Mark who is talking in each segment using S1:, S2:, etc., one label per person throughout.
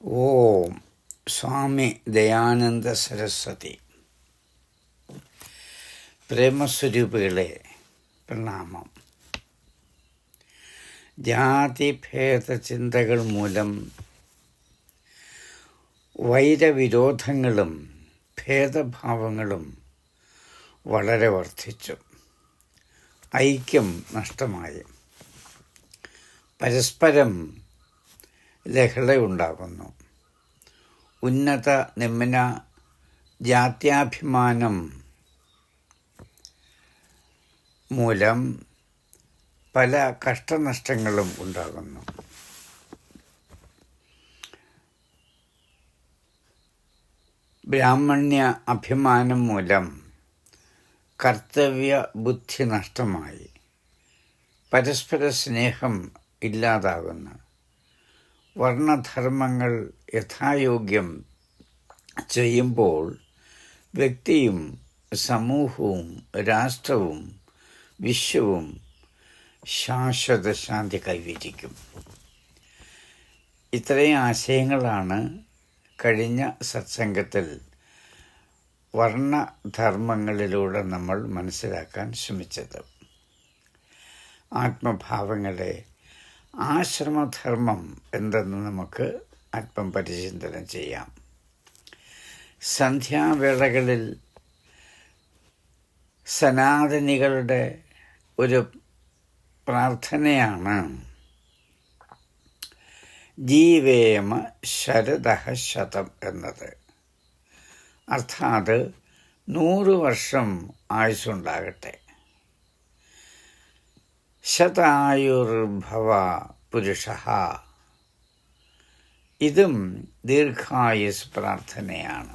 S1: ഓം സ്വാമി ദയാനന്ദ സരസ്വതി. പ്രേമസ്വരൂപികളെ പ്രണാമം. ജാതിഭേദ ചിന്തകൾ മൂലം വൈരവിരോധങ്ങളും ഭേദഭാവങ്ങളും വളരെ വർദ്ധിച്ചു. ഐക്യം നഷ്ടമായി. പരസ്പരം ലഹളയുണ്ടാകുന്നു. ഉന്നത നിമ്ന ജാത്യാഭിമാനം മൂലം പല കഷ്ടനഷ്ടങ്ങളും ഉണ്ടാകുന്നു. ബ്രാഹ്മണ്യ അഭിമാനം മൂലം കർത്തവ്യ ബുദ്ധി നഷ്ടമായി. പരസ്പര സ്നേഹം ഇല്ലാതാകുന്നു. വർണ്ണധർമ്മങ്ങൾ യഥായോഗ്യം ചെയ്യുമ്പോൾ വ്യക്തിയും സമൂഹവും രാഷ്ട്രവും വിശ്വവും ശാശ്വത ശാന്തി കൈവരിക്കും. ഇത്രയും ആശയങ്ങളാണ് കഴിഞ്ഞ സത്സംഗത്തിൽ വർണ്ണധർമ്മങ്ങളിലൂടെ നമ്മൾ മനസ്സിലാക്കാൻ ശ്രമിച്ചത്. ആത്മഭാവങ്ങളെ ആശ്രമധർമ്മം എന്തെന്ന് നമുക്ക് അല്പം പരിചിന്തനം ചെയ്യാം. സന്ധ്യാവേളകളിൽ സനാതനികളുടെ ഒരു പ്രാർത്ഥനയാണ് ജീവേമ ശരദഃ ശതം എന്നത്. അർത്ഥാത് 100 വർഷം ആയുസ്സുണ്ടാകട്ടെ. ശതായുർഭവ പുരുഷ. ഇതും ദീർഘായുസ് പ്രാർത്ഥനയാണ്.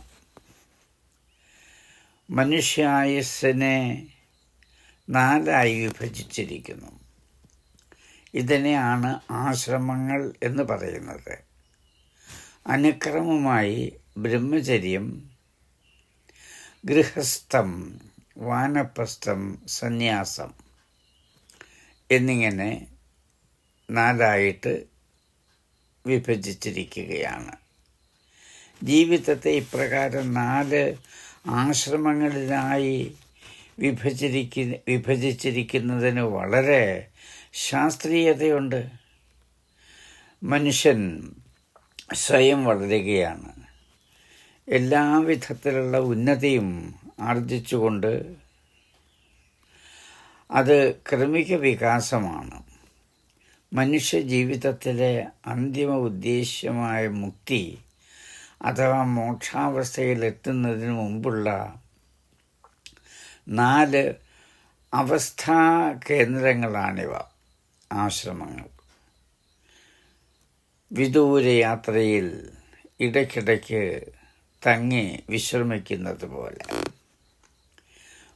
S1: മനുഷ്യായുസ്സിനെ 4 വിഭജിച്ചിരിക്കുന്നു. ഇതിനെയാണ് ആശ്രമങ്ങൾ എന്ന് പറയുന്നത്. അനുക്രമമായി ബ്രഹ്മചര്യം, ഗൃഹസ്ഥം, വാനപ്രസ്ഥം, സന്യാസം എന്നിങ്ങനെ 4 വിഭജിച്ചിരിക്കുകയാണ്. ജീവിതത്തെ ഇപ്രകാരം 4 ആശ്രമങ്ങളിലായി വിഭജിച്ചിരിക്കുന്നതിന് വളരെ ശാസ്ത്രീയതയുണ്ട്. മനുഷ്യൻ സ്വയം വളരുകയാണ്. എല്ലാവിധത്തിലുള്ള ഉന്നതിയും ആർജിച്ചുകൊണ്ട് അത് ക്രമിക വികാസമാണ്. മനുഷ്യ ജീവിതത്തിലെ അന്തിമ ഉദ്ദേശ്യമായ മുക്തി അഥവാ മോക്ഷാവസ്ഥയിലെത്തുന്നതിന് മുമ്പുള്ള 4 അവസ്ഥാ കേന്ദ്രങ്ങളാണിവ, ആശ്രമങ്ങൾ. വിദൂര യാത്രയിൽ ഇടയ്ക്കിടയ്ക്ക് തങ്ങി വിശ്രമിക്കുന്നത് പോലെ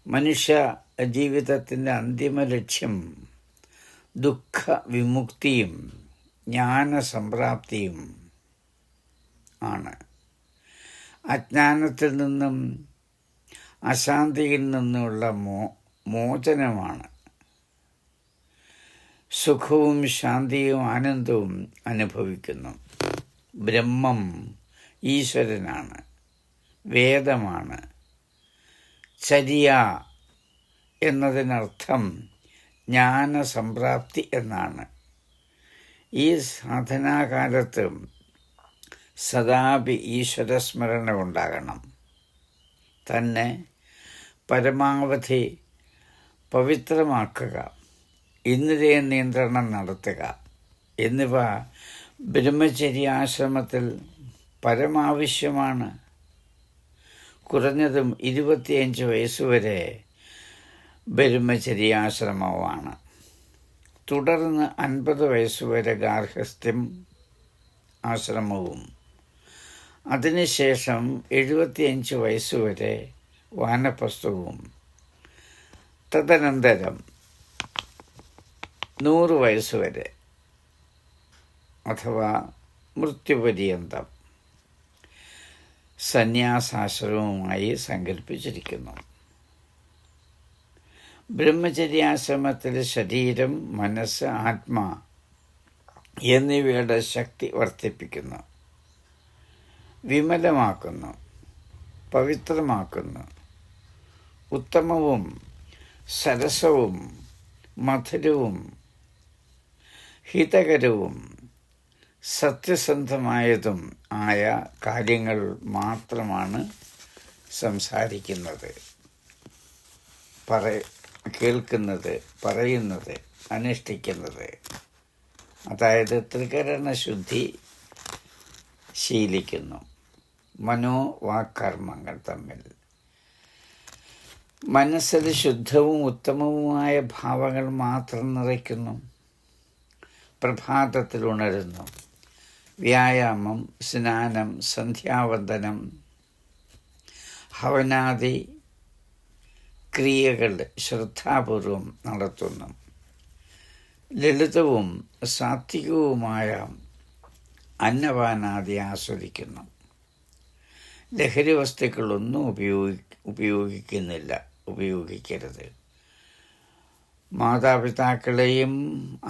S1: മനുഷ്യ ജീവിതത്തിൻ്റെ അന്തിമ ലക്ഷ്യം ദുഃഖ വിമുക്തിയും ജ്ഞാനസംപ്രാപ്തിയും ആണ്. അജ്ഞാനത്തിൽ നിന്നും അശാന്തിയിൽ നിന്നുള്ള മോചനമാണ്. സുഖവും ശാന്തിയും ആനന്ദവും അനുഭവിക്കുന്നു. ബ്രഹ്മം ഈശ്വരനാണ്, വേദമാണ്. ചര്യ എന്നതിനർത്ഥം ജ്ഞാനസംപ്രാപ്തി എന്നാണ്. ഈ സാധനാകാലത്ത് സദാപി ഈശ്വരസ്മരണ ഉണ്ടാകണം. തന്നെ പരമാവധി പവിത്രമാക്കുക, ഇന്ദ്രിയ നിയന്ത്രണം നടത്തുക എന്നിവ ബ്രഹ്മചര്യാശ്രമത്തിൽ പരമാവശ്യമാണ്. കുറഞ്ഞതും 25 വയസ്സുവരെ ബ്രഹ്മചര്യാശ്രമമാണ്. തുടർന്ന് 50 വയസ്സുവരെ ഗാർഹസ്ഥ്യം ആശ്രമവും, അതിനുശേഷം 75 വയസ്സുവരെ വാനപ്രസ്ഥവും, തദനന്തരം 100 വയസ്സുവരെ അഥവാ മൃത്യുപര്യന്തം സന്യാസാശ്രമവുമായി സങ്കല്പിച്ചിരിക്കുന്നു. ബ്രഹ്മചര്യാശ്രമത്തിൽ ശരീരം, മനസ്സ്, ആത്മാ എന്നിവയുടെ ശക്തി വർദ്ധിപ്പിക്കുന്നു. വിമലമാക്കുന്നു, പവിത്രമാക്കുന്നു. ഉത്തമവും സരസവും മധുരവും ഹിതകരവും സത്യസന്ധമായതും ആയ കാര്യങ്ങൾ മാത്രമാണ് സംസാരിക്കുന്നത്, കേൾക്കുന്നത്, പറയുന്നത്, അനുഷ്ഠിക്കുന്നത്. അതായത് ത്രികരണശുദ്ധി ശീലിക്കുന്നു. മനോവാക്കർമ്മങ്ങൾ തമ്മിൽ മനസ്സിൽ ശുദ്ധവും ഉത്തമവുമായ ഭാവങ്ങൾ മാത്രം നിറയ്ക്കുന്നു. പ്രഭാതത്തിൽ ഉണരുന്നു. വ്യായാമം, സ്നാനം, സന്ധ്യാവന്ദനം, ഹവനാദി ക്രിയകൾ ശ്രദ്ധാപൂർവം നടത്തുന്നു. ലളിതവും സാത്വികവുമായ അന്നപാനാദി ആസ്വദിക്കുന്നു. ലഹരി വസ്തുക്കളൊന്നും ഉപയോഗിക്കരുത്. മാതാപിതാക്കളെയും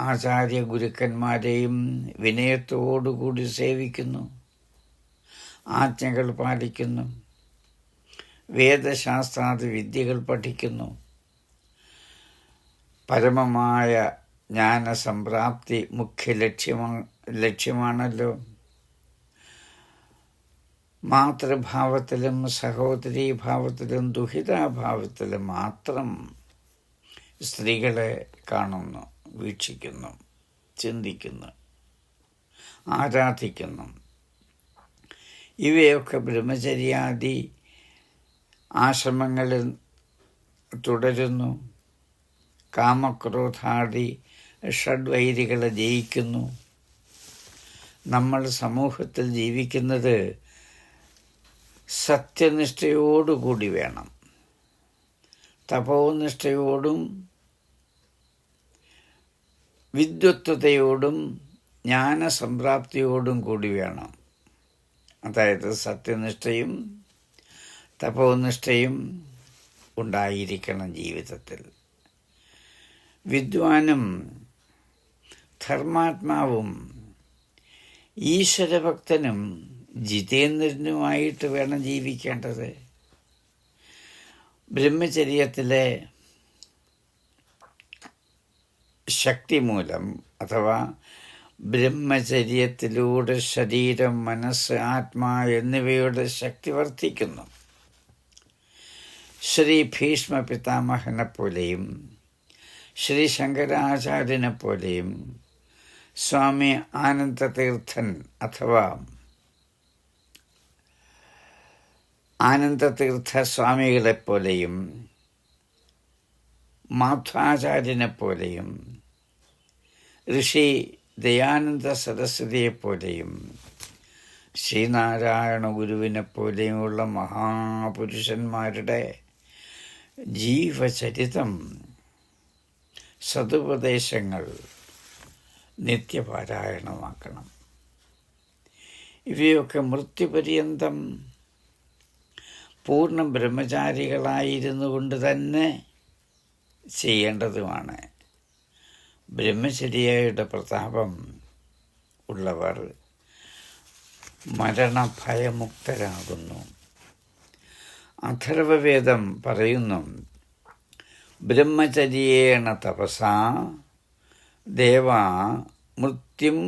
S1: ആചാര്യ ഗുരുക്കന്മാരെയും വിനയത്തോടുകൂടി സേവിക്കുന്നു. ആജ്ഞകൾ പാലിക്കുന്നു. വേദശാസ്ത്രാദി വിദ്യകൾ പഠിക്കുന്നു. പരമമായ ജ്ഞാനസംപ്രാപ്തി മുഖ്യ ലക്ഷ്യമാണല്ലോ. മാതൃഭാവത്തിലും സഹോദരീഭാവത്തിലും ദുഹിതാഭാവത്തിലും മാത്രം സ്ത്രീകളെ കാണുന്നു, വീക്ഷിക്കുന്നു, ചിന്തിക്കുന്നു, ആരാധിക്കുന്നു. ഇവയൊക്കെ ബ്രഹ്മചര്യാദി ആശ്രമങ്ങളിൽ തുടരുന്നു. കാമക്രോധാദി ഷഡ്വൈരികളെ ജയിക്കുന്നു. നമ്മൾ സമൂഹത്തിൽ ജീവിക്കുന്നത് സത്യനിഷ്ഠയോടുകൂടി വേണം. തപോനിഷ്ഠയോടും വിദ്വത്വതയോടും ജ്ഞാനസംപ്രാപ്തിയോടും കൂടി വേണം. അതായത് സത്യനിഷ്ഠയും തപോനിഷ്ഠയും ഉണ്ടായിരിക്കണം ജീവിതത്തിൽ. വിദ്വാനും ധർമാത്മാവും ഈശ്വരഭക്തനും ജിതേന്ദ്രനുമായിട്ട് വേണം ജീവിക്കേണ്ടത്. ബ്രഹ്മചര്യത്തിലെ ശക്തി മൂലം അഥവാ ബ്രഹ്മചര്യത്തിലൂടെ ശരീരം, മനസ്സ്, ആത്മാ എന്നിവയുടെ ശക്തി വർദ്ധിക്കുന്നു. ശ്രീ ഭീഷ്മ പിതാമഹനെ പോലെയും ശ്രീ ശങ്കരാചാര്യനെ പോലെയും സ്വാമി ആനന്ദതീർത്ഥൻ അഥവാ ആനന്ദതീർത്ഥ സ്വാമികളെപ്പോലെയും മാധ്വാചാര്യനെപ്പോലെയും ഋഷി ദയാനന്ദ സരസ്വതിയെപ്പോലെയും ശ്രീനാരായണ ഗുരുവിനെപ്പോലെയുമുള്ള മഹാപുരുഷന്മാരുടെ ജീവചരിതം, സതുപദേശങ്ങൾ നിത്യപാരായണമാക്കണം. ഇവയൊക്കെ മൃത്യുപര്യന്തം പൂർണ്ണ ബ്രഹ്മചാരികളായിരുന്നു കൊണ്ട് തന്നെ ചെയ്യേണ്ടതുമാണ്. ബ്രഹ്മചര്യയുടെ പ്രതാപം ഉള്ളവർ മരണഭയമുക്തരാകുന്നു. അഥർവവേദം പറയുന്നു, ബ്രഹ്മചര്യേണ തപസാ ദേവ മൃത്യും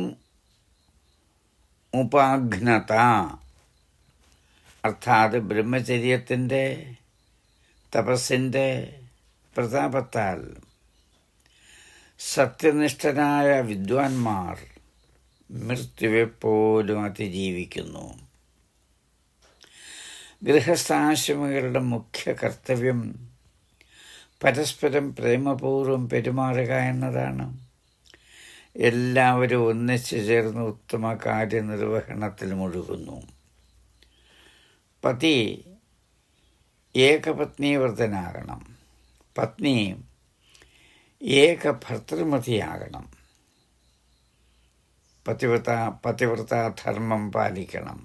S1: ഉപാഘ്നത. അർത്ഥാത് ബ്രഹ്മചര്യത്തിൻ്റെ തപസ്സിൻ്റെ പ്രതാപത്താൽ സത്യനിഷ്ഠരായ വിദ്വാൻമാർ മൃത്യുവെപ്പോലും അതിജീവിക്കുന്നു. ഗൃഹസ്ഥാശ്രമികളുടെ മുഖ്യ കർത്തവ്യം പരസ്പരം പ്രേമപൂർവ്വം പെരുമാറുക എന്നതാണ്. എല്ലാവരും ഒന്നിച്ചു ചേർന്ന് ഉത്തമ കാര്യനിർവഹണത്തിൽ മുഴുകുന്നു. പതി ഏകപത്നീവ്രതനാകണം. പത്നി ഏകഭർത്തൃമതിയാകണം. പതിവ്രതാധർമ്മം പാലിക്കണം.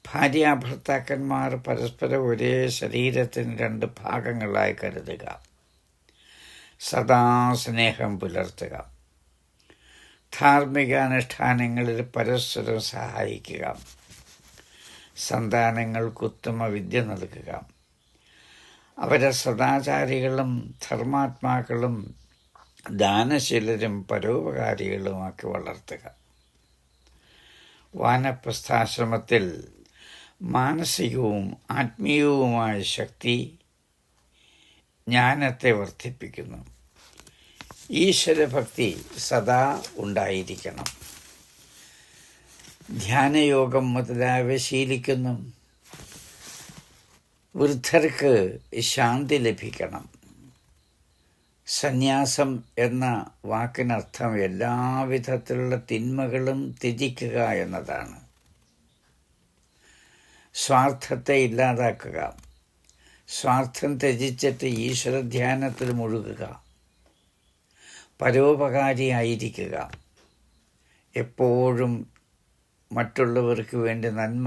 S1: ഭാര്യാഭർത്താക്കന്മാർ പരസ്പരം ഒരേ ശരീരത്തിന് 2 ഭാഗങ്ങളായി കരുതുക. സദാ സ്നേഹം പുലർത്തുക. ധാർമ്മിക അനുഷ്ഠാനങ്ങളിൽ പരസ്പരം സഹായിക്കുക. സന്താനങ്ങൾക്ക് ഉത്തമ വിദ്യ നൽകുക. അവരെ സദാചാരികളും ധർമാത്മാക്കളും ദാനശീലരും പരോപകാരികളുമാക്കി വളർത്തുക. വാനപ്രസ്ഥാശ്രമത്തിൽ മാനസികവും ആത്മീയവുമായ ശക്തി ജ്ഞാനത്തെ വർദ്ധിപ്പിക്കുന്നു. ഈശ്വരഭക്തി സദാ ഉണ്ടായിരിക്കണം. ധ്യാനയോഗം മുതലായവ ശീലിക്കുന്നു. വൃദ്ധർക്ക് ശാന്തി ലഭിക്കണം. സന്യാസം എന്ന വാക്കിനർത്ഥം എല്ലാവിധത്തിലുള്ള തിന്മകളും ത്യജിക്കുക എന്നതാണ്. സ്വാർത്ഥത്തെ ഇല്ലാതാക്കുക. സ്വാർത്ഥം ത്യജിച്ചിട്ട് ഈശ്വരധ്യാനത്തിൽ മുഴുകുക. പരോപകാരിയായിരിക്കുക. എപ്പോഴും മറ്റുള്ളവർക്ക് വേണ്ടി നന്മ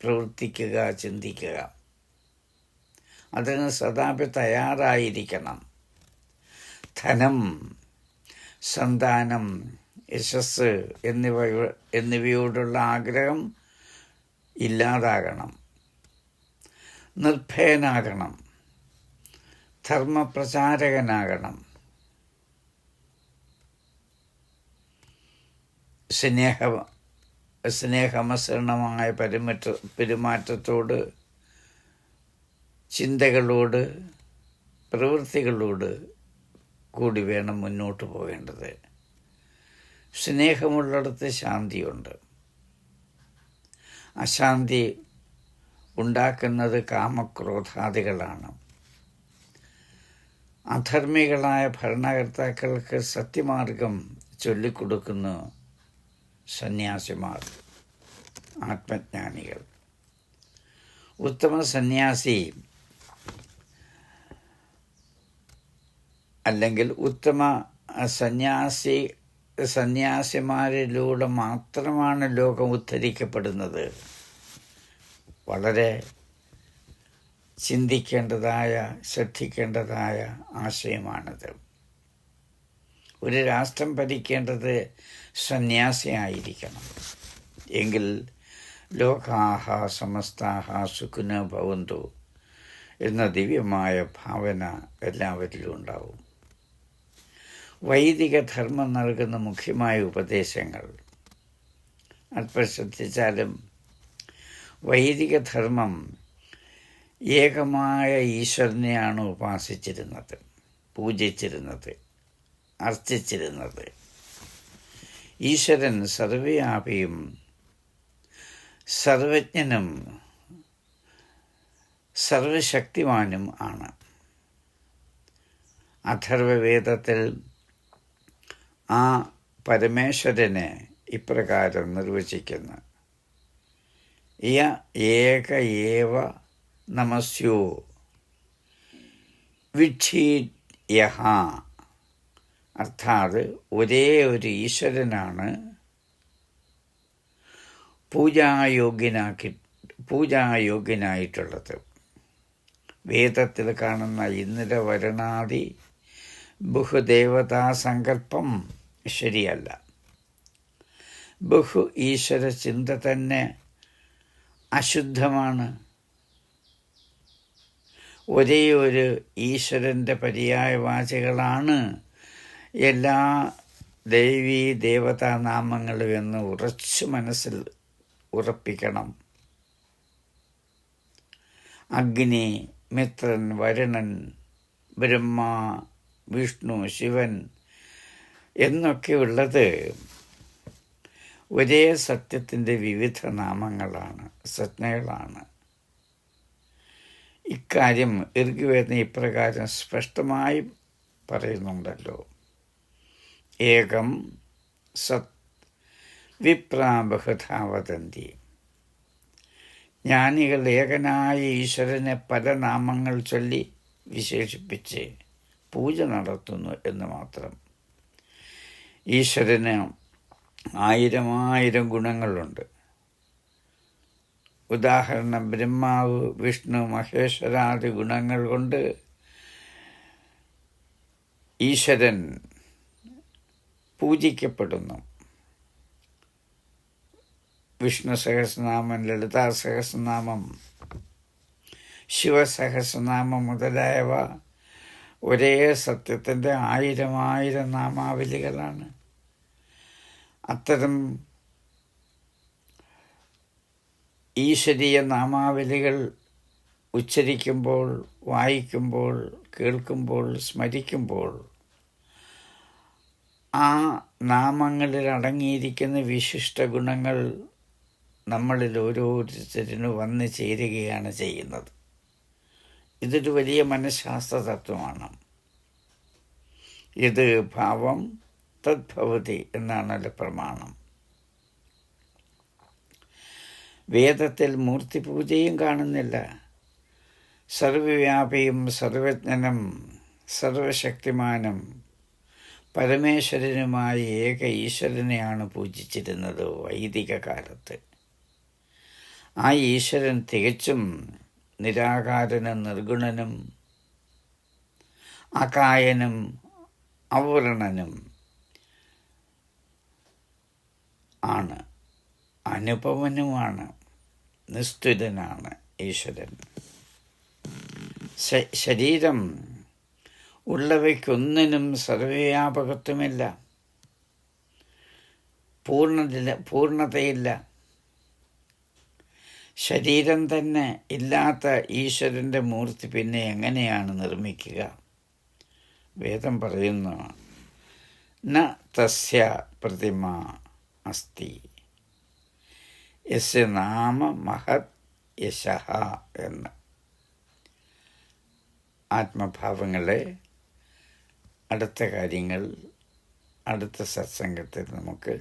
S1: പ്രവർത്തിക്കുക, ചിന്തിക്കുക. അതിന് സദാപി തയ്യാറായിരിക്കണം. ധനം, സന്താനം, യശസ് എന്നിവയോടുള്ള ആഗ്രഹം ഇല്ലാതാകണം. നിർഭയനാകണം. ധർമ്മപ്രചാരകനാകണം. സ്നേഹമസരണമായ പെരുമാറ്റത്തോട്, ചിന്തകളോട്, പ്രവൃത്തികളോട് കൂടി വേണം മുന്നോട്ട് പോകേണ്ടത്. സ്നേഹമുള്ളിടത്ത് ശാന്തിയുണ്ട്. അശാന്തി ഉണ്ടാക്കുന്നത് കാമക്രോധാദികളാണ്. അധർമ്മികളായ ഭരണകർത്താക്കൾക്ക് സത്യമാർഗം ചൊല്ലിക്കൊടുക്കുന്നു സന്യാസിമാർ, ആത്മജ്ഞാനികൾ. ഉത്തമ സന്യാസി അല്ലെങ്കിൽ ഉത്തമ സന്യാസിമാരിലൂടെ മാത്രമാണ് ലോകം ഉദ്ധരിക്കപ്പെടുന്നത്. വളരെ ചിന്തിക്കേണ്ടതായ, ശ്രദ്ധിക്കേണ്ടതായ ആശയമാണിത്. ഒരു രാഷ്ട്രം ഭരിക്കേണ്ടത് സന്യാസിയായിരിക്കണം. എങ്കിൽ ലോകാഹ സമസ്താഹ സുഖിനോ ഭവന്തു എന്ന ദിവ്യമായ ഭാവന എല്ലാവരിലും ഉണ്ടാവും. വൈദിക ധർമ്മം നൽകുന്ന മുഖ്യമായ ഉപദേശങ്ങൾ അല്പം ശ്രദ്ധിച്ചാലും വൈദിക ധർമ്മം ഏകമായ ഈശ്വരനെയാണ് ഉപാസിച്ചിരുന്നത്, പൂജിച്ചിരുന്നത്, അർച്ചിച്ചിരുന്നത്. ഈശ്വരൻ സർവ്വവ്യാപിയും സർവജ്ഞനും സർവശക്തിമാനും ആണ്. അഥർവവേദത്തിൽ ആ പരമേശ്വരനെ ഇപ്രകാരം നിർവചിക്കുന്നു: യ ഏക ഏവ നമസ്യോ വിക്ഷീയഃ. അർത്ഥാത് ഒരേ ഒരു ഈശ്വരനാണ് പൂജായോഗ്യനായിട്ടുള്ളത്. വേദത്തിൽ കാണുന്ന ഇന്ദ്ര വരുണാദി ബഹുദേവതാ സങ്കല്പം ശരിയല്ല. ബഹു ഈശ്വര ചിന്ത തന്നെ അശുദ്ധമാണ്. ഒരേ ഒരു ഈശ്വരൻ്റെ പര്യായവാചികളാണ് എല്ലാ ദേവീ ദേവതാ നാമങ്ങളും എന്ന് ഉറച്ചു മനസ്സിൽ ഉറപ്പിക്കണം. അഗ്നി, മിത്രൻ, വരുണൻ, ബ്രഹ്മ, വിഷ്ണു, ശിവൻ എന്നൊക്കെയുള്ളത് ഒരേ സത്യത്തിൻ്റെ വിവിധ നാമങ്ങളാണ്, സംജ്ഞകളാണ്. ഇക്കാര്യം ഋഗ്വേദം ഇപ്രകാരം സ്പഷ്ടമായി പറയുന്നുണ്ടല്ലോ: ഏകം സത് വിപ്രാ ബഹുധാ വദന്തി. ജ്ഞാനികൾ ഏകനായ ഈശ്വരനെ പല നാമങ്ങൾ ചൊല്ലി വിശേഷിപ്പിച്ച് പൂജ നടത്തുന്നു എന്ന് മാത്രം. ഈശ്വരന് 1000 ഗുണങ്ങളുണ്ട്. ഉദാഹരണം, ബ്രഹ്മാവ്, വിഷ്ണു, മഹേശ്വരാദി ഗുണങ്ങൾ കൊണ്ട് ഈശ്വരൻ പൂജിക്കപ്പെടുന്നു. വിഷ്ണു സഹസ്രനാമം, ലളിതാ സഹസ്രനാമം, ശിവസഹസ്രനാമം മുതലായവ ഒരേ സത്യത്തിൻ്റെ 1000 നാമാവലികളാണ്. അത്തരം ഈശ്വരീയ നാമാവലികൾ ഉച്ചരിക്കുമ്പോൾ, വായിക്കുമ്പോൾ, കേൾക്കുമ്പോൾ, സ്മരിക്കുമ്പോൾ ആ നാമങ്ങളിൽ അടങ്ങിയിരിക്കുന്ന വിശിഷ്ട ഗുണങ്ങൾ നമ്മളിൽ ഓരോരുത്തരിനും വന്നു ചേരുകയാണ് ചെയ്യുന്നത്. ഇതൊരു വലിയ മനഃശാസ്ത്ര തത്വമാണ്. ഇത് ഭാവം തദ്ഭവതി എന്നാണല്ലോ പ്രമാണം. വേദത്തിൽ മൂർത്തിപൂജയും കാണുന്നില്ല. സർവവ്യാപിയും സർവജ്ഞനും സർവശക്തിമാനും പരമേശ്വരനുമായ ഏക ഈശ്വരനെയാണ് പൂജിച്ചിരുന്നത് വൈദിക കാലത്ത്. ആ ഈശ്വരൻ തികച്ചും നിരാകാരനും നിർഗുണനും അകായനും അവർണനും ആണ്, അനുപമനുമാണ്, നിസ്തുലനാണ് ഈശ്വരൻ. ശരീരം ഉള്ളവയ്ക്കൊന്നിനും സർവവ്യാപകത്വമില്ല, പൂർണ്ണതയില്ല. ശരീരം തന്നെ ഇല്ലാത്ത ഈശ്വരൻ്റെ മൂർത്തി പിന്നെ എങ്ങനെയാണ് നിർമ്മിക്കുക? വേദം പറയുന്നു, ന തസ്യ പ്രതിമ അസ്തി യസ്യ നാമ മഹത് യശഃ എന്ന്. ആത്മഭാവങ്ങളെ അടുത്ത കാര്യങ്ങൾ അടുത്ത സത്സംഗത്തിൽ നമുക്ക്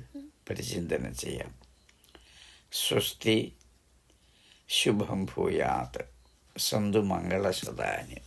S1: പരിചിന്തനം ചെയ്യാം. സ്വസ്തി, ശുഭം ഭൂയാത്, സന്തു മംഗളസദാനി.